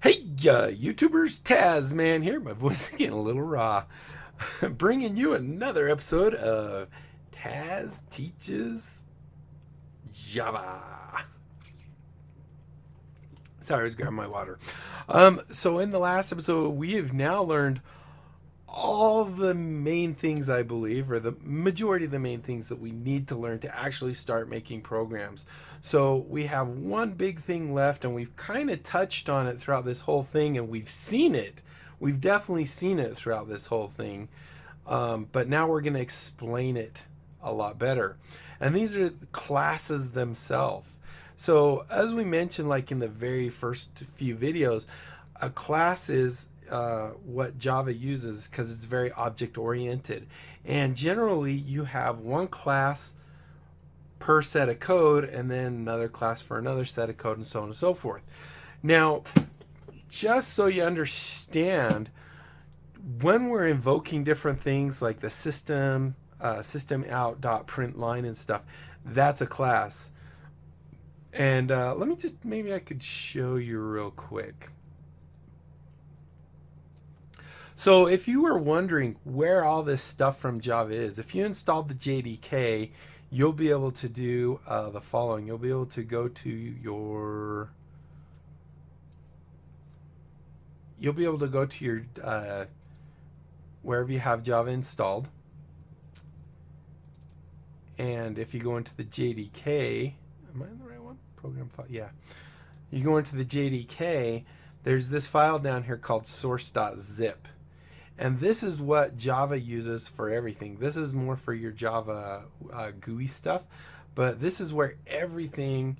Hey, YouTubers, Taz man here. My voice getting a little raw. Bringing you another episode of Taz Teaches Java. Sorry, I was grabbing my water. So in the last episode, we have now learned all the main things, I believe, or the majority of the main things that we need to learn to actually start making programs. So we have one big thing left, and we've kind of touched on it throughout this whole thing, and we've seen it. We've definitely seen it throughout this whole thing. But now we're going to explain it a lot better. And these are the classes themselves. So as we mentioned, like in the very first few videos, a class is what Java uses because it's very object oriented. And generally you have one class per set of code and then another class for another set of code and so on and so forth. Now, just so you understand, when we're invoking different things like the system out.println and stuff, that's a class. And let me just, maybe I could show you real quick. So if you were wondering where all this stuff from Java is, if you installed the JDK, you'll be able to do the following. You'll be able to go to your wherever you have Java installed. And if you go into the JDK, am I in the right one? Program file, yeah. You go into the JDK, there's this file down here called source.zip. And this is what Java uses for everything. This is more for your Java GUI stuff, but this is where everything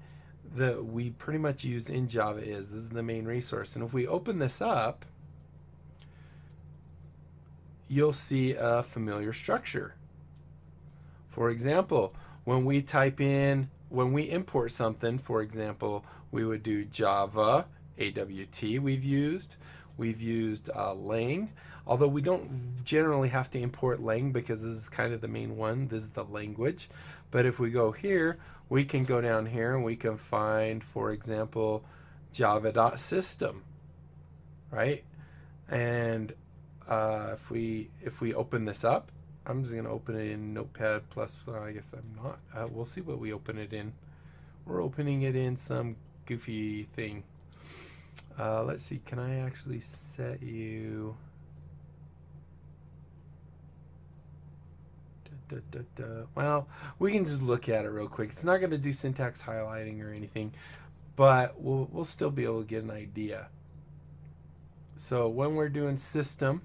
that we pretty much use in Java is. This is the main resource. And if we open this up, you'll see a familiar structure. For example, when we import something, for example, we would do Java AWT we've used lang, although we don't generally have to import lang because this is kind of the main one. This is the language. But if we go here, we can go down here and we can find, for example, java.system, right? And if we open this up, I'm just going to open it in Notepad++. I guess I'm not. We'll see what we open it in. We're opening it in some goofy thing. Let's see, can I actually set you... Well, we can just look at it real quick. It's not going to do syntax highlighting or anything, but we'll still be able to get an idea. So when we're doing system,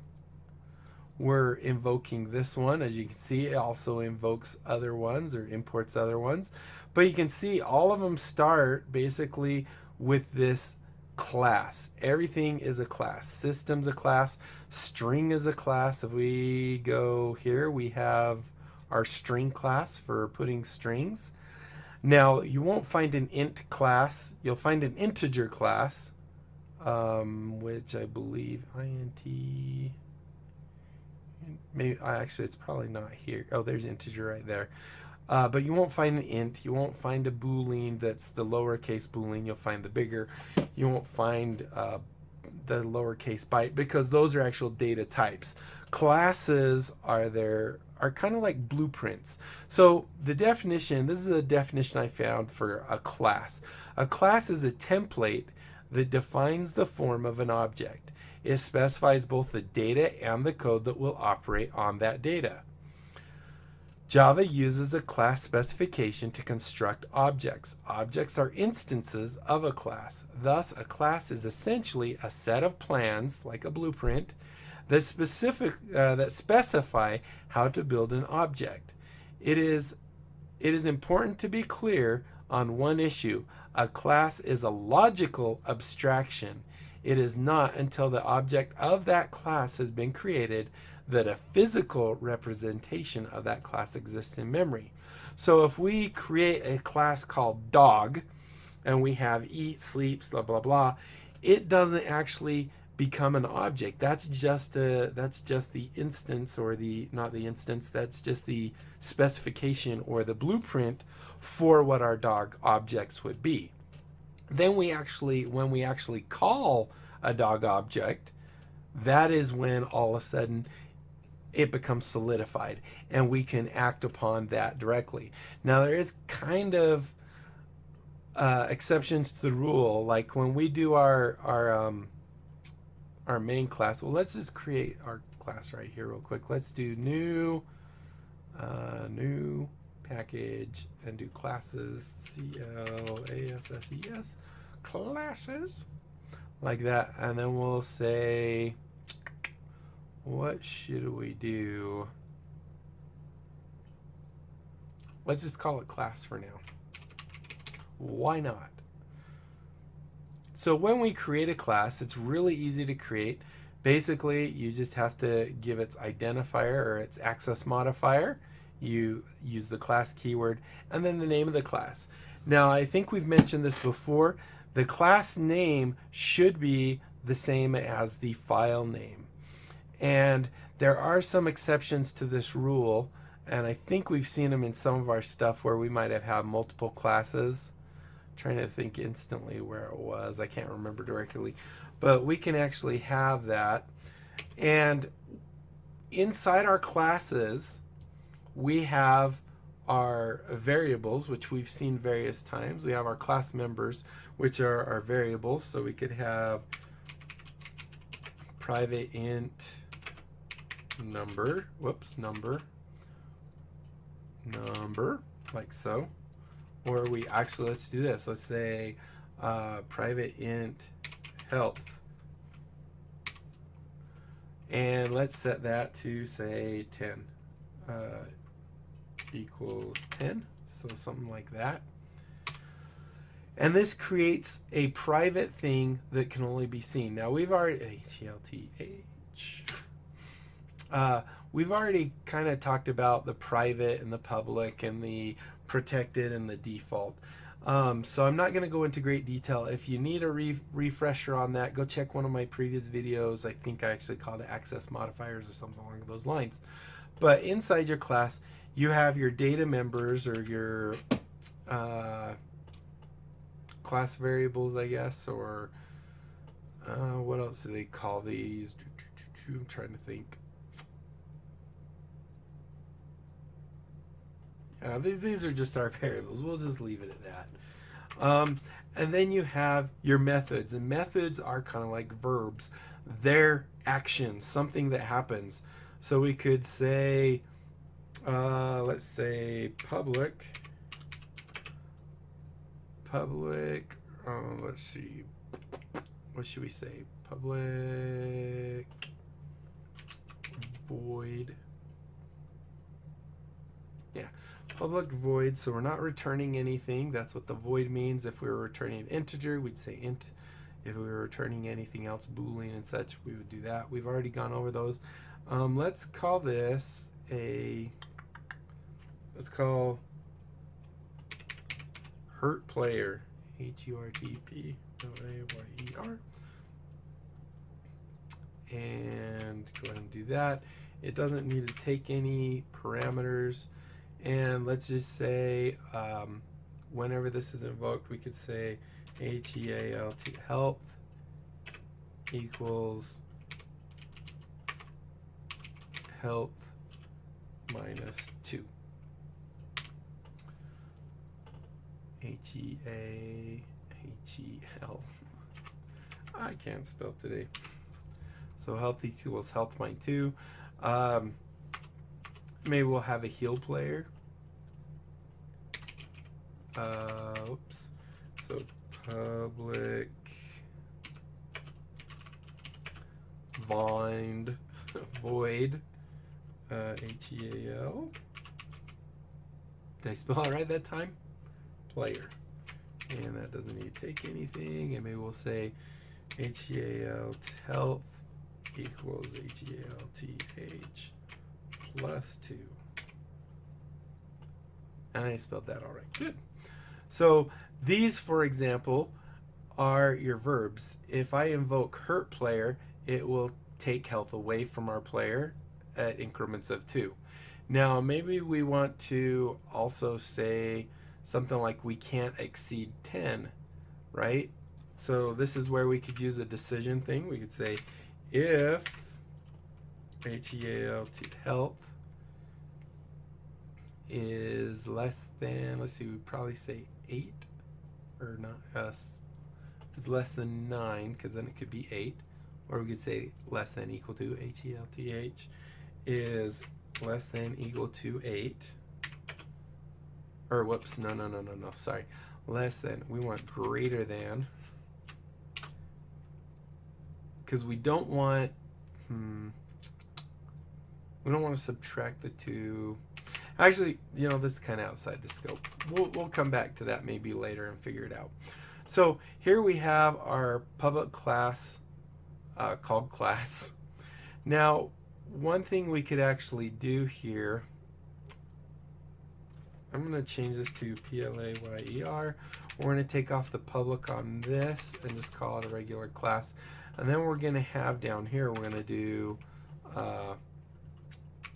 we're invoking this one. As you can see, it also invokes other ones or imports other ones. But you can see all of them start basically with this class. Everything is a class. System's a class. String is a class. If we go here, we have our string class for putting strings. Now, you won't find an int class. You'll find an integer class, which I believe int... Maybe actually it's probably not here. Oh, there's integer right there. But you won't find an int. You won't find a boolean that's the lowercase boolean. You'll find the bigger. You won't find the lowercase byte because those are actual data types. Classes are kind of like blueprints. So the definition, this is a definition I found for a class. A class is a template that defines the form of an object. It specifies both the data and the code that will operate on that data. Java uses a class specification to construct objects. Objects are instances of a class. Thus, a class is essentially a set of plans, like a blueprint, that specify how to build an object. It is important to be clear on one issue. A class is a logical abstraction. It is not until the object of that class has been created that a physical representation of that class exists in memory. So if we create a class called dog and we have eat, sleeps, blah, blah, blah, it doesn't actually become an object. That's just the instance, or not the instance, that's just the specification or the blueprint for what our dog objects would be. Then when we actually call a dog object, that is when all of a sudden it becomes solidified and we can act upon that directly. Now there is kind of exceptions to the rule, like when we do our main class. Well, let's just create our class right here real quick. Let's do new package and do classes, CLASSES, classes, like that. And then we'll say, what should we do? Let's just call it class for now. Why not? So when we create a class, it's really easy to create. Basically, you just have to give its identifier or its access modifier. You use the class keyword and then the name of the class. Now, I think we've mentioned this before. The class name should be the same as the file name. And there are some exceptions to this rule, and I think we've seen them in some of our stuff where we might have had multiple classes. I'm trying to think instantly where it was. I can't remember directly, but we can actually have that. And inside our classes, we have our variables, which we've seen various times. We have our class members, which are our variables. So we could have private int number, number, like so. Or we actually, let's do this. Let's say private int health. And let's set that to say 10 equals 10. So something like that. And this creates a private thing that can only be seen. Now we've already, we've already kind of talked about the private and the public and the protected and the default. So I'm not going to go into great detail. If you need a refresher on that, go check one of my previous videos. I think I actually called it access modifiers or something along those lines. But inside your class, you have your data members or your class variables, I guess, or what else do they call these? I'm trying to think. These are just our variables. We'll just leave it at that. And then you have your methods, and methods are kind of like verbs. They're actions, something that happens. So we could say, let's say public, let's see, what should we say? Public void. Yeah, public void. So we're not returning anything. That's what the void means. If we were returning an integer, we'd say int. If we were returning anything else, Boolean and such, we would do that. We've already gone over those. Let's call this let's call hurt player, HURTPLAYER, and go ahead and do that. It doesn't need to take any parameters, and let's just say whenever this is invoked, we could say HEALT health equals health minus 2. HEAL. I can't spell today. So health equals health minus 2. Maybe we'll have a heal player. Oops. So public void HEAL. Did I spell it right that time? Player. And that doesn't need to take anything. And maybe we'll say HEAL health equals HEALTH plus 2. And I spelled that all right. Good. So these, for example, are your verbs. If I invoke hurt player, it will take health away from our player at increments of 2. Now maybe we want to also say something like we can't exceed 10, right? So this is where we could use a decision thing. We could say if health is less than, let's see, we'd probably say 8, or not, if it's less than 9, because then it could be 8, or we could say less than equal to, HELTH is less than equal to 8, or whoops, no, sorry, less than, we want greater than, because we don't want, we don't want to subtract the 2. Actually, you know, this is kind of outside the scope. We'll come back to that maybe later and figure it out. So here we have our public class called class. Now, one thing we could actually do here, I'm going to change this to PLAYER. We're going to take off the public on this and just call it a regular class. And then we're going to have down here, we're going to do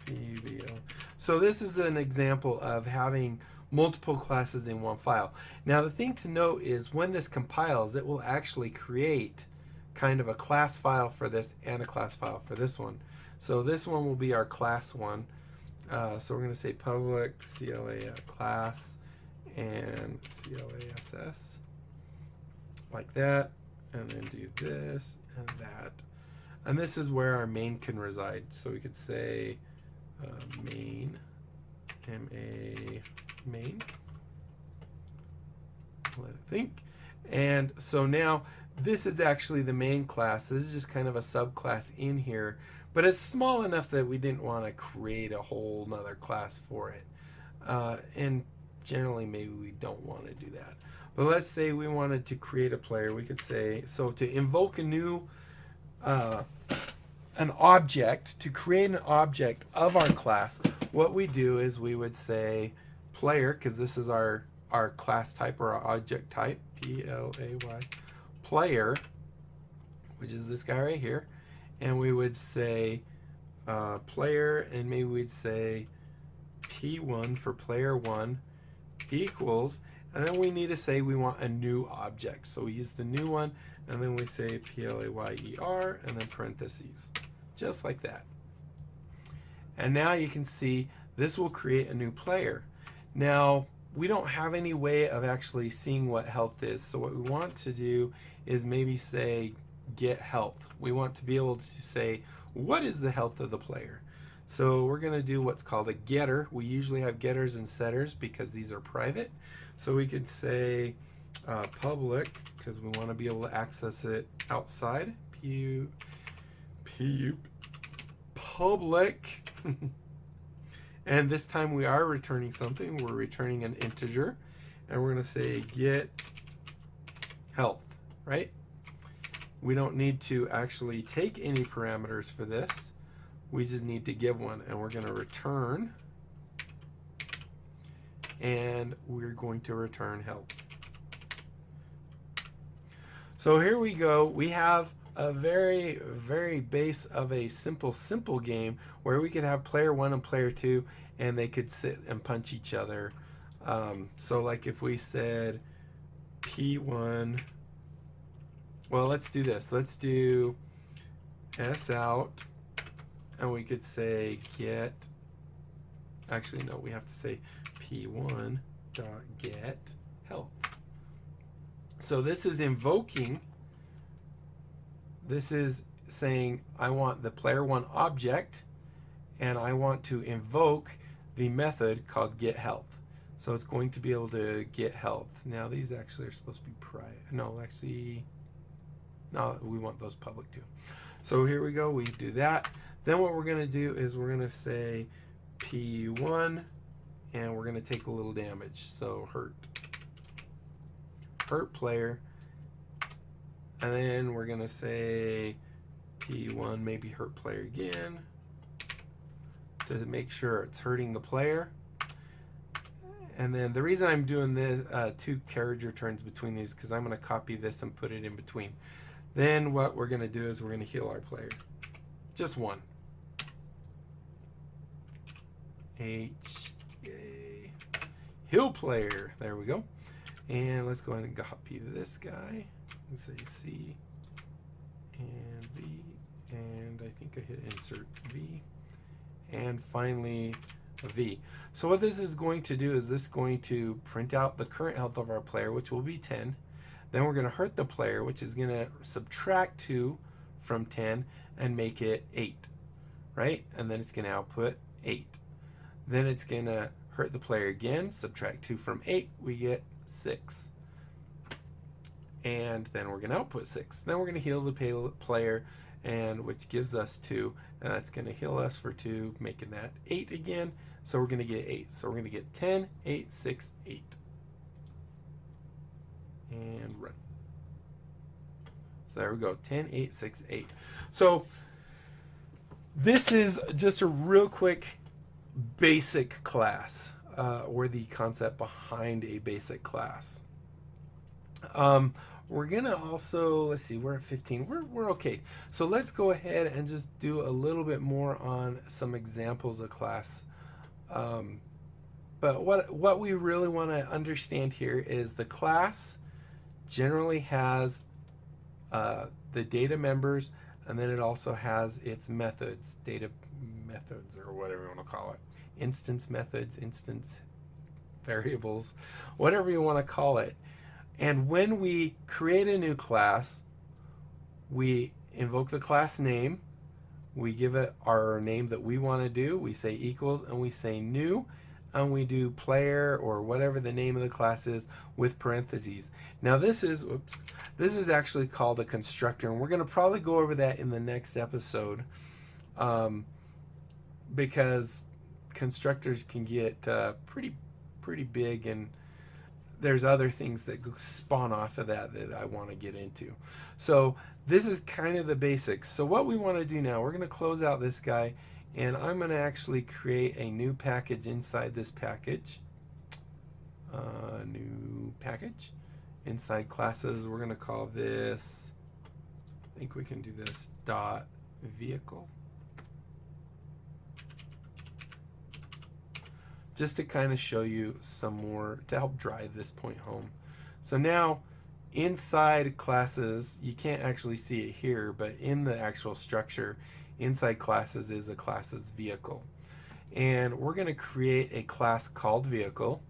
PBL. So this is an example of having multiple classes in one file. Now the thing to note is when this compiles, it will actually create kind of a class file for this and a class file for this one. So this one will be our class one. So we're going to say public CLA class and CLASS like that, and then do this and that. And this is where our main can reside. So we could say main, main, let it think. And so now this is actually the main class. This is just kind of a subclass in here, but it's small enough that we didn't want to create a whole nother class for it. And generally maybe we don't want to do that. But let's say we wanted to create a player. We could say, so to invoke a new an object, to create an object of our class, what we do is we would say player, because this is our class type or our object type, PLAY, player, which is this guy right here, and we would say player, and maybe we'd say P1 for player 1 equals, and then we need to say we want a new object. So we use the new one, and then we say PLAYER, and then parentheses, just like that. And now you can see this will create a new player. Now, we don't have any way of actually seeing what health is. So what we want to do is maybe say get health. We want to be able to say, what is the health of the player? So we're going to do what's called a getter. We usually have getters and setters because these are private. So we could say public, because we want to be able to access it outside. Public. And this time we are returning something. We're returning an integer, and we're going to say get health, right? We don't need to actually take any parameters for this. We just need to give one, and we're going to return, and we're going to return health. So here we go. We have a very, very base of a simple game where we could have player 1 and player 2, and they could sit and punch each other. So like if we said P1, well, let's do this. Let's do S out, and we could say get, actually no, we have to say P1 dot get health. So this is invoking, this is saying I want the player 1 object, and I want to invoke the method called get health. So it's going to be able to get health. Now these actually are supposed to be private. No, actually, no, we want those public too. So here we go, we do that. Then what we're going to do is we're going to say P1, and we're going to take a little damage. So hurt player, and then we're going to say P1, maybe hurt player again, to make sure it's hurting the player. And then the reason I'm doing this 2 carriage returns between these, because I'm going to copy this and put it in between. Then what we're going to do is we're going to heal our player, just one. Heal player, there we go. And let's go ahead and copy this guy. Let's say C and V, and I think I hit insert V, and finally a V. So what this is going to do is this is going to print out the current health of our player, which will be 10. Then we're going to hurt the player, which is going to subtract 2 from 10 and make it 8, right? And then it's going to output 8. Then it's going to hurt the player again, subtract 2 from 8, we get 6. And then we're going to output 6. Then we're going to heal the player, and which gives us 2, and that's going to heal us for 2, making that 8 again. So we're going to get 8. So we're going to get 10, 8, 6, 8. And run. So there we go, 10, 8, 6, 8. So this is just a real quick basic class, or the concept behind a basic class. We're gonna also, let's see, we're at 15. We're okay. So let's go ahead and just do a little bit more on some examples of class. But what we really want to understand here is the class generally has the data members, and then it also has its methods, data methods, or whatever you want to call it, instance methods, instance variables, whatever you want to call it. And when we create a new class, we invoke the class name, we give it our name that we want to do, we say equals, and we say new, and we do player or whatever the name of the class is with parentheses. Now this is actually called a constructor, and we're going to probably go over that in the next episode, because constructors can get pretty big, and there's other things that spawn off of that I want to get into. So this is kind of the basics. So what we want to do now, we're going to close out this guy, and I'm going to actually create a new package inside this package. New package. Inside classes, we're going to call this, I think we can do this, dot vehicle. Just to kind of show you some more, to help drive this point home. So now, inside classes, you can't actually see it here, but in the actual structure, inside classes is a class's vehicle. And we're going to create a class called vehicle.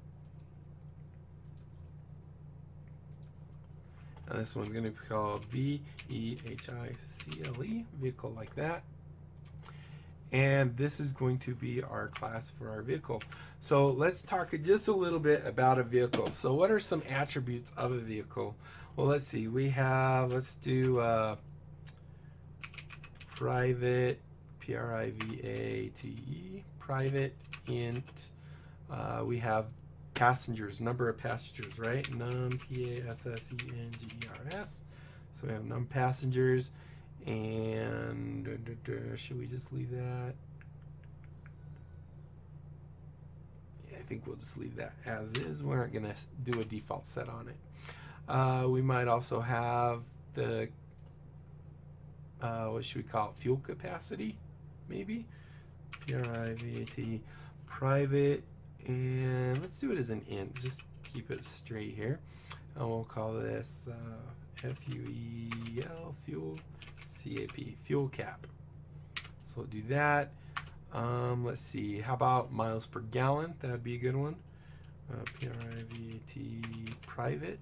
And this one's going to be called V-E-H-I-C-L-E, vehicle, like that. And this is going to be our class for our vehicle. So let's talk just a little bit about a vehicle. So what are some attributes of a vehicle? Well, let's see. We have, let's do private, P-R-I-V-A-T-E, private int. We have passengers, number of passengers, right? Num, P-A-S-S-E-N-G-E-R-S. So we have num passengers. And should we just leave that? Yeah, I think we'll just leave that as is. We aren't going to do a default set on it. We might also have the, what should we call it? Fuel capacity, maybe? P-R-I-V-A-T, private, and let's do it as an int. Just keep it straight here. And we'll call this F-U-E-L, fuel. CAP, fuel cap. So we'll do that. Let's see, how about miles per gallon? That would be a good one. P-R-I-V-A-T, private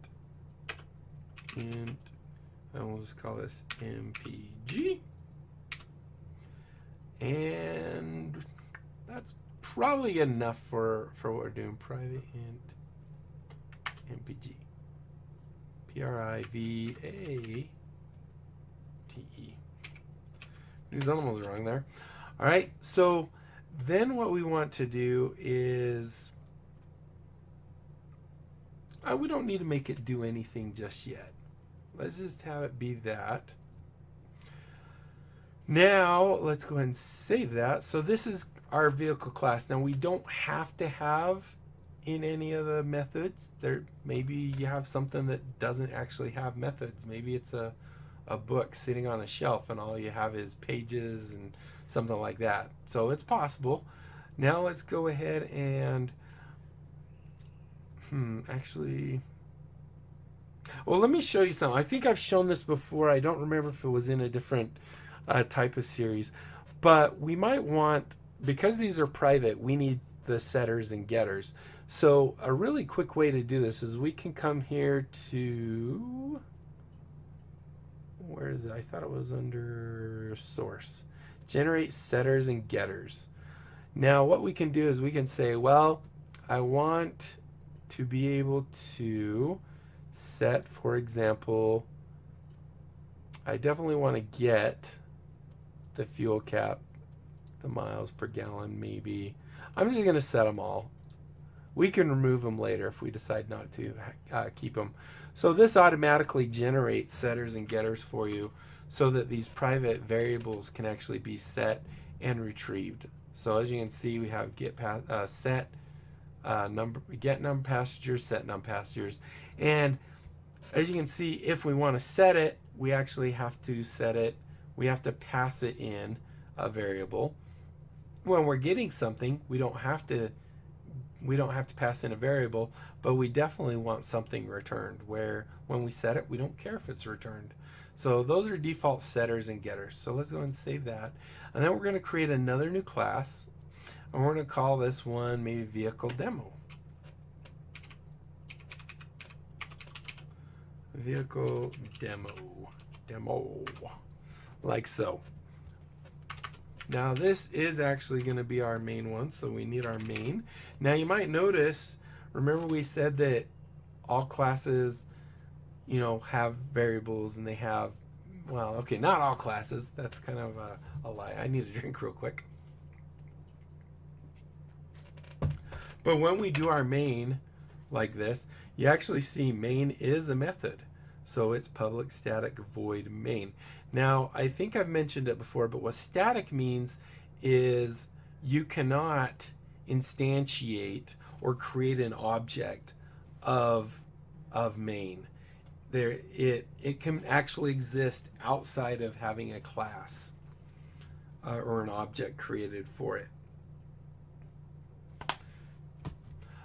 int, and we'll just call this MPG. And that's probably enough for what we're doing. Private int MPG. P-R-I-V-A-T-E. News almost wrong there. All right, so then what we want to do is, we don't need to make it do anything just yet. Let's just have it be that. Now let's go ahead and save that. So this is our vehicle class. Now we don't have to have in any of the methods. There, maybe you have something that doesn't actually have methods. Maybe it's a book sitting on a shelf and all you have is pages and something like that. So it's possible. Now let's go ahead and actually, Well, let me show you something. I think I've shown this before. I don't remember if it was in a different type of series. But we might want, because these are private, we need the setters and getters. So a really quick way to do this is we can come here to, where is it? I thought it was under source. Generate setters and getters. Now what we can do is we can say, well, I want to be able to set, for example, I definitely want to get the fuel cap, the miles per gallon maybe. I'm just going to set them all. We can remove them later if we decide not to keep them. So this automatically generates setters and getters for you so that these private variables can actually be set and retrieved. So as you can see, we have get set number, get number passengers, set number passengers, and as you can see, if we want to set it, we actually have to set it. We have to pass it in a variable. When we're getting something, we don't have to pass in a variable, but we definitely want something returned, where when we set it, we don't care if it's returned. So those are default setters and getters. So let's go and save that. And then we're going to create another new class, and we're going to call this one maybe vehicle demo. Vehicle demo, like so. Now this is actually going to be our main one, so we need our main. Now you might notice, remember we said that all classes, you know, have variables, and they have, well, okay, not all classes. That's kind of a lie. I need a drink real quick. But when we do our main like this, you actually see main is a method. So it's public static void main. Now, I think I've mentioned it before, but what static means is you cannot instantiate or create an object of main. It can actually exist outside of having a class or an object created for it.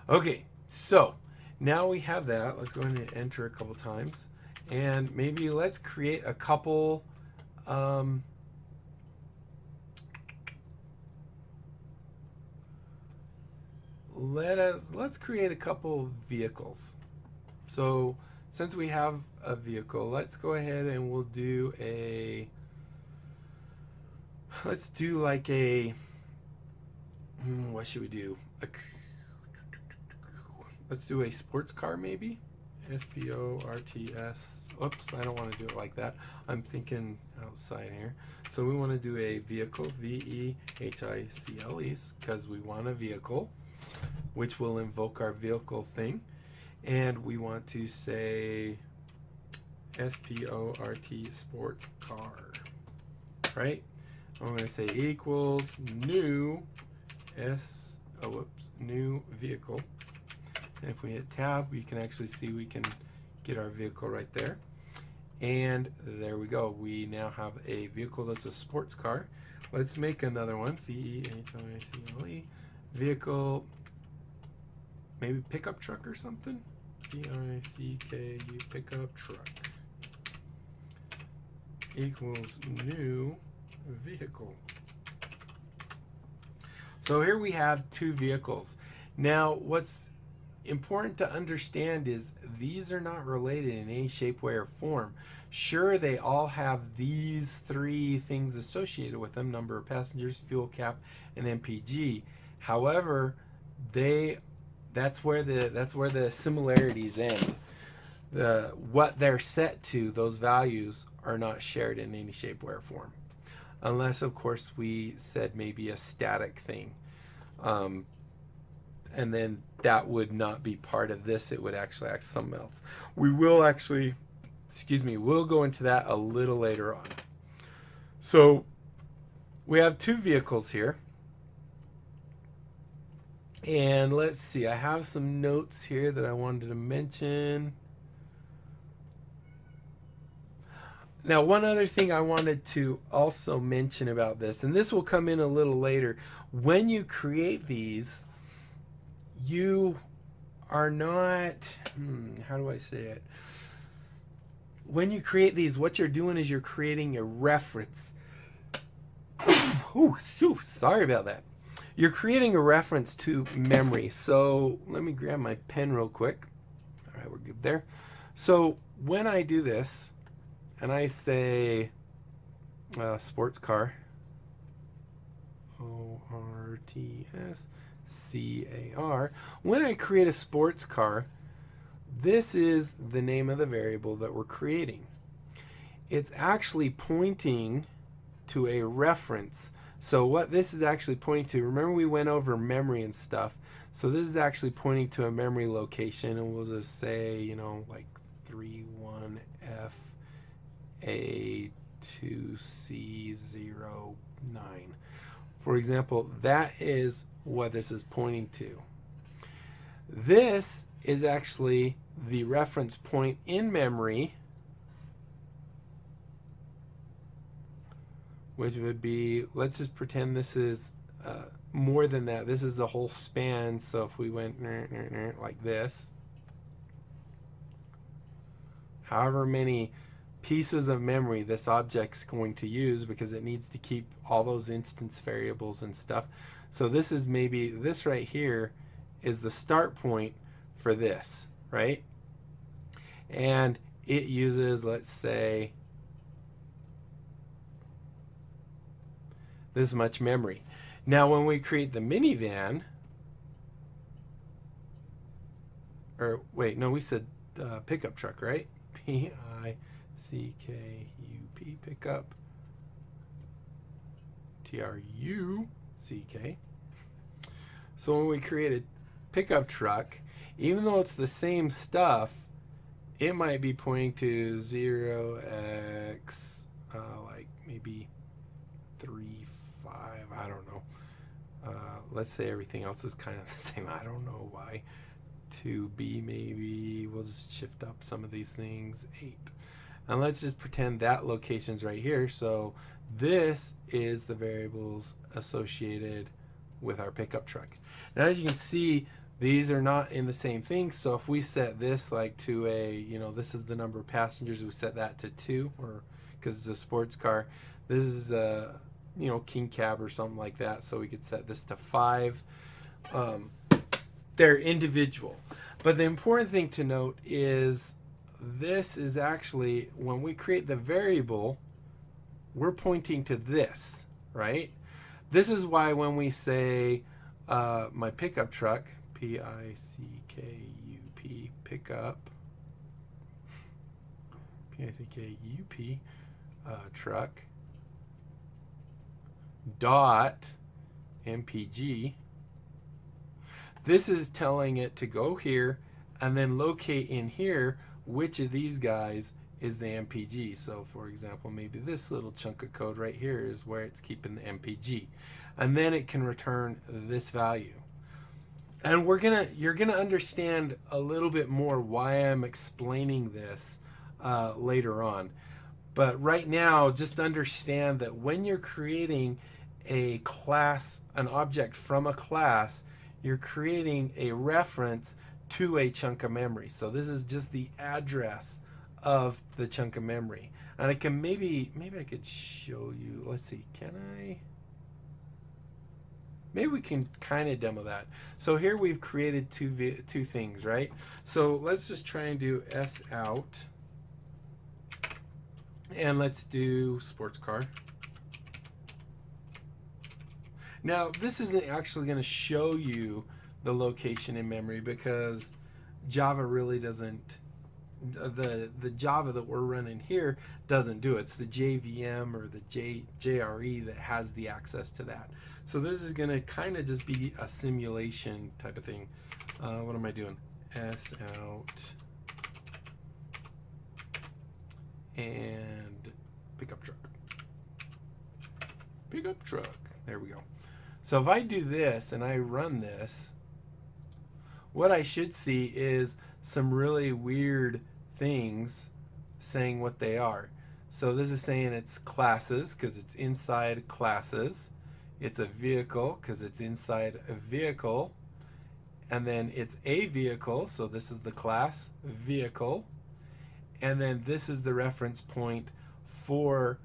Okay, so now we have that. Let's go ahead and enter a couple times, and maybe let's create a couple let's create a couple vehicles. So since we have a vehicle, let's go ahead and we'll do let's do like a, what should we do? Let's do a sports car maybe. SPORTS. Oops, I don't want to do it like that. I'm thinking outside here. So we want to do a vehicle, VEHICLE, because we want a vehicle, which will invoke our vehicle thing. And we want to say SPORT sports car, right? I'm going to say equals new new vehicle. And if we hit tab, we can actually see we can get our vehicle right there. And there we go. We now have a vehicle that's a sports car. Let's make another one. VEHICLE. Vehicle, maybe pickup truck or something. VICKU pickup truck equals new vehicle. So here we have two vehicles. Now what's important to understand is these are not related in any shape, way, or form. Sure, they all have these three things associated with them: number of passengers, fuel cap, and MPG. However, that's where the similarities end. What they're set to, those values, are not shared in any shape, way, or form, unless of course we said maybe a static thing. And then that would not be part of this. It would actually act something else. We will actually, we'll go into that a little later on. So we have two vehicles here. And let's see, I have some notes here that I wanted to mention. Now, one other thing I wanted to also mention about this, and this will come in a little later, when you create these, you are not, how do I say it? when you create these, what you're doing is you're creating a reference. Ooh, sorry about that. You're creating a reference to memory. So let me grab my pen real quick. All right, we're good there. So when I do this and I say sports car, ORTSCAR, when I create a sports car, this is the name of the variable that we're creating. It's actually pointing to a reference. So what this is actually pointing to, remember we went over memory and stuff. So this is actually pointing to a memory location, and we'll just say, you know, like 31FA2C09. For example, that is what this is pointing to. This is actually the reference point in memory, which would be, let's just pretend this is more than that. This is the whole span. So if we went like this, however many pieces of memory this object's going to use, because it needs to keep all those instance variables and stuff. So this is maybe, this right here is the start point for this, right? And it uses, let's say, this much memory. Now when we create the minivan, or wait, no, we said pickup truck, right? P-I-C-K-U-P, pickup, T-R-U-C-K. So when we create a pickup truck, even though it's the same stuff, it might be pointing to 0x, like maybe 3, 5, I don't know. Let's say everything else is kind of the same. I don't know why. 2b maybe. We'll just shift up some of these things. 8. And let's just pretend that location's right here. So this is the variables associated with our pickup truck. Now as you can see, these are not in the same thing. So if we set this like to a, you know, this is the number of passengers, we set that to 2, or because it's a sports car. This is a, you know, king cab or something like that. So we could set this to 5. They're individual. But the important thing to note is this is actually, when we create the variable, we're pointing to this, right? This is why when we say my pickup truck, P-I-C-K-U-P, pickup, P-I-C-K-U-P, truck, dot MPG, this is telling it to go here and then locate in here which of these guys is the MPG. So for example, maybe this little chunk of code right here is where it's keeping the MPG, and then it can return this value. And you're gonna understand a little bit more why I'm explaining this later on. But right now, just understand that when you're creating a class, an object from a class, you're creating a reference to a chunk of memory. So this is just the address of the chunk of memory. And I can maybe I could show you. Let's see, can I? Maybe we can kind of demo that. So here we've created two things, right? So let's just try and do S out. And let's do sports car. Now, this isn't actually going to show you the location in memory because Java really doesn't, the Java that we're running here doesn't do it. It's the JVM or the JRE that has the access to that. So this is going to kind of just be a simulation type of thing. What am I doing? S out and pickup truck. Pickup truck. There we go. So if I do this and I run this, what I should see is some really weird things saying what they are. So this is saying it's classes because it's inside classes. It's a vehicle because it's inside a vehicle. And then it's a vehicle, so this is the class vehicle. and then this is the reference point for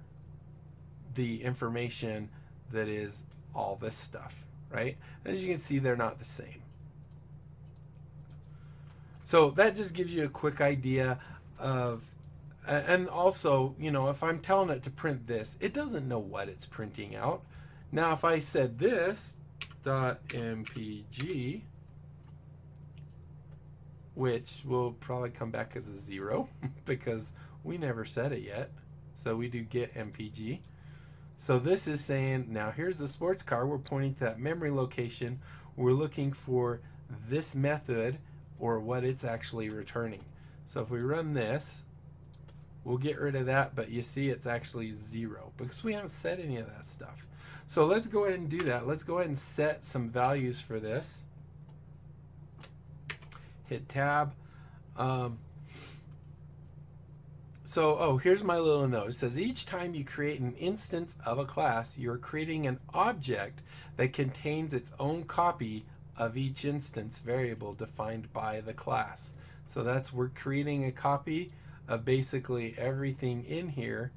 the information that is all this stuff, right? And as you can see, they're not the same. So that just gives you a quick idea of, and also, you know, if I'm telling it to print this, it doesn't know what it's printing out. Now, if I said this .mpg, which will probably come back as a 0 because we never said it yet. So we do get mpg. So this is saying, now here's the sports car. We're pointing to that memory location. We're looking for this method or what it's actually returning. So if we run this, we'll get rid of that, but you see it's actually 0 because we haven't set any of that stuff. So let's go ahead and do that. Let's go ahead and set some values for this. Hit tab. Here's my little note. It says each time you create an instance of a class, you're creating an object that contains its own copy of each instance variable defined by the class. So that's, we're creating a copy of basically everything in here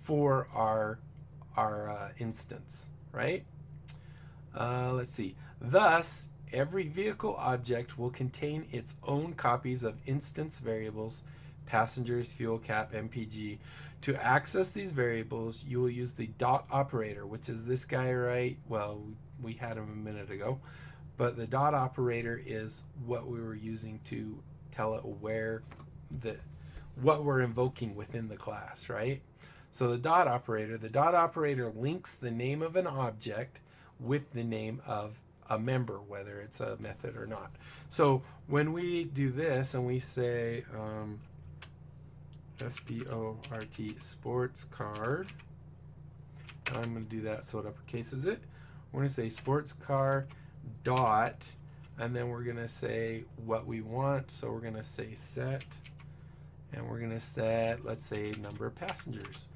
for our instance, right? Let's see. Thus, every vehicle object will contain its own copies of instance variables, passengers, fuel cap, mpg. To access these variables, you will use the dot operator, which is this guy, right? Well, we had him a minute ago, but the dot operator is what we were using to tell it where what we're invoking within the class, right? So the dot operator links the name of an object with the name of a member, whether it's a method or not. So when we do this and we say SPORT sports card, I'm going to do that so it uppercases it. We're going to say sports car dot, and then we're going to say what we want. So we're going to say set, and we're going to set, let's say, number of passengers,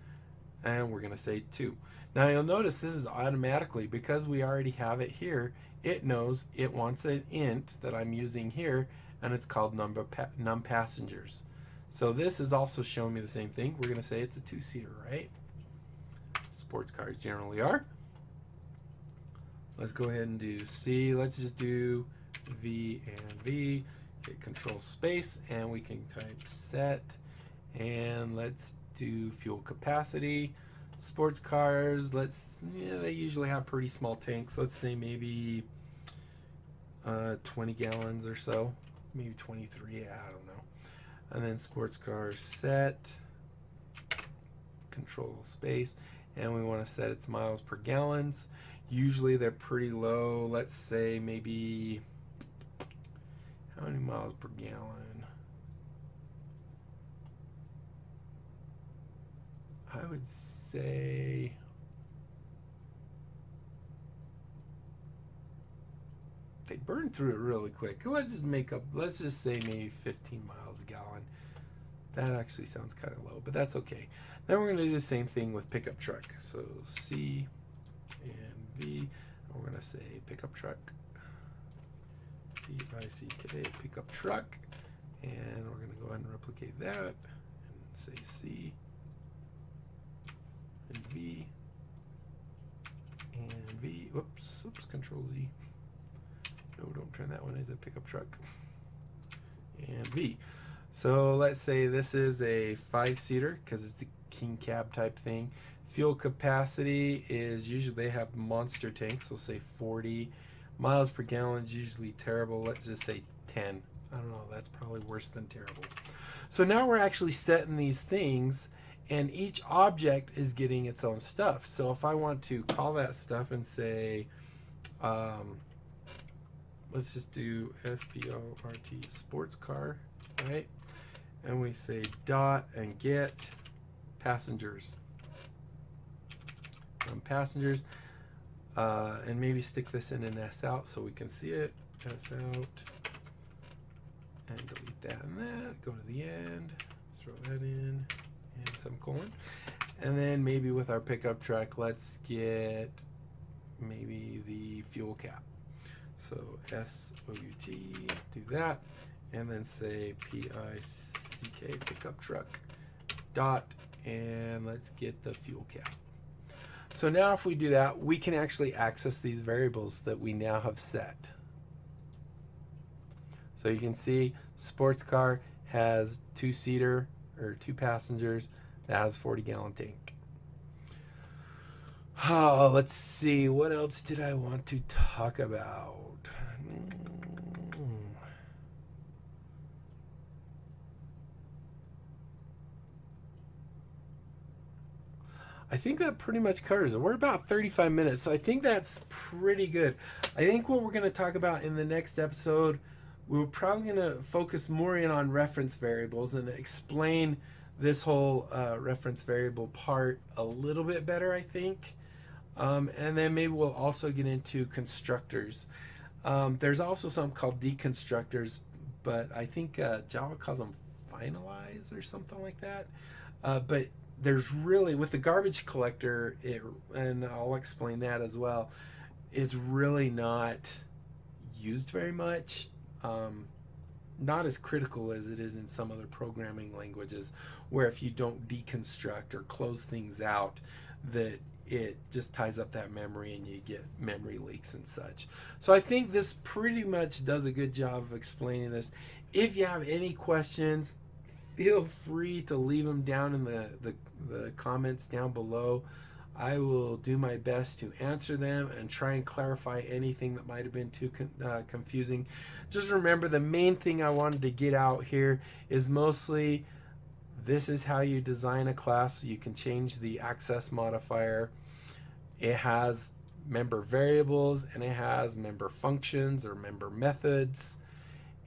and we're going to say 2. Now you'll notice this is automatically, because we already have it here, it knows it wants an int that I'm using here, and it's called num passengers. So this is also showing me the same thing. We're going to say it's a 2-seater, right? Sports cars generally are. Let's go ahead and do C. Let's just do V and V. Hit Control Space, and we can type set. And let's do fuel capacity. Sports cars, they usually have pretty small tanks. Let's say maybe 20 gallons or so. Maybe 23, I don't know. And then sports cars set. Control Space. And we want to set its miles per gallons. Usually they're pretty low. Let's say maybe, how many miles per gallon? I would say they burn through it really quick. Let's just say maybe 15 miles a gallon. That actually sounds kind of low, but that's okay. Then we're going to do the same thing with pickup truck. So C and V, and we're going to say pickup truck. T4zzTeaches, pickup truck. And we're going to go ahead and replicate that and say C and V and V. Whoops, Control Z. No, don't turn that one into a pickup truck. And V. So let's say this is a 5-seater because it's a king cab type thing. Fuel capacity is usually, they have monster tanks. We'll say 40. Miles per gallon is usually terrible. Let's just say 10. I don't know, that's probably worse than terrible. So now we're actually setting these things, and each object is getting its own stuff. So if I want to call that stuff and say, let's just do SPORT sports car, right? And we say dot and get passengers. Passengers, and maybe stick this in an S out so we can see it. S out, and delete that and that. Go to the end, throw that in, and semicolon. And then maybe with our pickup truck, let's get maybe the fuel cap. So SOUT, do that, and then say PIC SDK pickup truck dot, and let's get the fuel cap. So now if we do that, we can actually access these variables that we now have set. So you can see sports car has 2-seater or 2 passengers that has 40-gallon tank. Oh, let's see, what else did I want to talk about? I think that pretty much covers it. We're about 35 minutes, so I think that's pretty good. I think what we're going to talk about in the next episode, we're probably going to focus more in on reference variables and explain this whole reference variable part a little bit better, I think. And then maybe we'll also get into constructors. There's also something called deconstructors, but I think Java calls them finalize or something like that. But there's really, with the garbage collector, and I'll explain that as well, it's really not used very much. Not as critical as it is in some other programming languages, where if you don't deconstruct or close things out, that it just ties up that memory and you get memory leaks and such. So I think this pretty much does a good job of explaining this. If you have any questions, feel free to leave them down in the comments down below. I will do my best to answer them and try and clarify anything that might have been too confusing. Just remember, the main thing I wanted to get out here is mostly this is how you design a class. You can change the access modifier. It has member variables and it has member functions or member methods.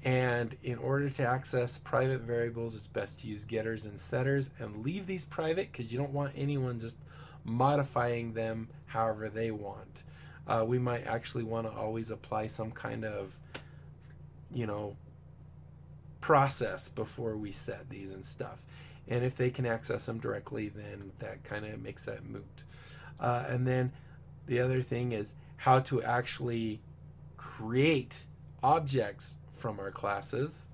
And in order to access private variables, it's best to use getters and setters and leave these private, because you don't want anyone just modifying them however they want. We might actually want to always apply some kind of, process before we set these and stuff. And if they can access them directly, then that kind of makes that moot. And then the other thing is how to actually create objects from our classes.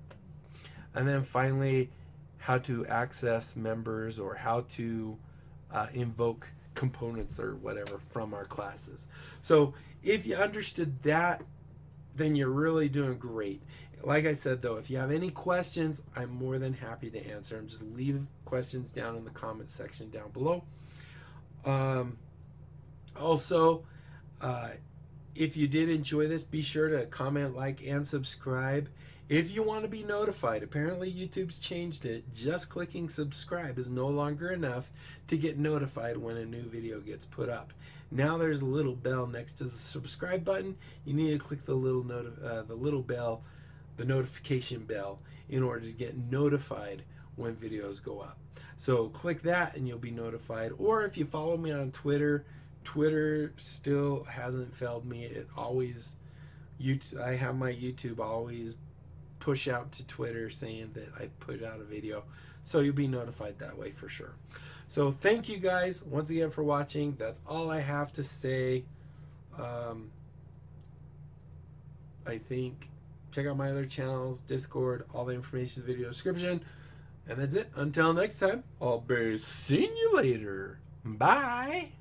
And then finally, how to access members or how to invoke components or whatever from our classes. So if you understood that, then you're really doing great. Like I said, though, if you have any questions, I'm more than happy to answer them. Just leave questions down in the comment section down below. Also, if you did enjoy this, be sure to comment, like, and subscribe. If you want to be notified, apparently YouTube's changed it. Just clicking subscribe is no longer enough to get notified when a new video gets put up. Now there's a little bell next to the subscribe button. You need to click the little bell, the notification bell, in order to get notified when videos go up. So click that and you'll be notified. Or if you follow me on Twitter, Twitter still hasn't failed me. It always, I have my YouTube always push out to Twitter saying that I put out a video. So you'll be notified that way for sure. So thank you guys once again for watching. That's all I have to say. I think check out my other channels, Discord, all the information in the video description. And that's it. Until next time, I'll be seeing you later. Bye.